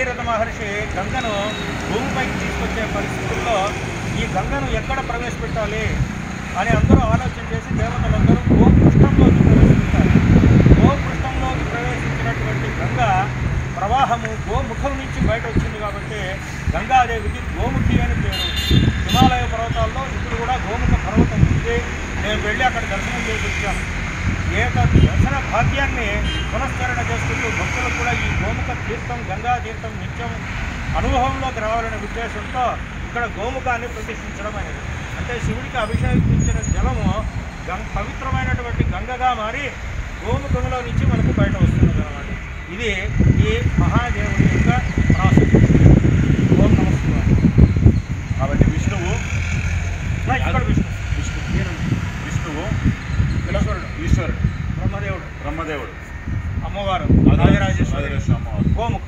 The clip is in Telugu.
భగీరథ మహర్షి గంగను భూమిపైకి తీసుకొచ్చే పరిస్థితుల్లో ఈ గంగను ఎక్కడ ప్రవేశపెట్టాలి అని అందరూ ఆలోచన చేసి దేవతలందరూ గోపృష్ఠంలోకి ప్రవేశించారు. గోపృష్ఠంలోకి ప్రవేశించినటువంటి గంగ ప్రవాహము గోముఖం నుంచి బయట వచ్చింది కాబట్టి గంగాదేవికి గోముఖి అని పేరు. హిమాలయ పర్వతాల్లో ఇప్పుడు కూడా గోముఖ పర్వతం ఉంది. నేను వెళ్ళి అక్కడ దర్శనం చేసి వచ్చాను. దర్శన భాగ్యాన్ని పునశ్చరణ చేసుకుంటూ భక్తులకు కూడా ఈ గోముఖ తీర్థం గంగా తీర్థం నిత్యం అనుభవంలోకి రావాలనే ఉద్దేశంతో ఇక్కడ గోముఖాన్ని ప్రతిష్ఠించడం అనేది. అంటే శివుడికి అభిషేకించిన జలము పవిత్రమైనటువంటి గంగగా మారి గోముఖంలో నుంచి మనకు బయట వస్తున్నది అన్నమాట. ఇది ఈ మహాదేవుడి యొక్క ప్రాసెస్. ఓం నమస్కారం. కాబట్టి విష్ణువు ఇక్కడ విష్ణువు ఈశ్వరుడు ఈశ్వరుడు బ్రహ్మదేవుడు బ్రహ్మదేవుడు అమ్మవారు రాజరాజేశ్వరి అమ్మవారు గోముఖం.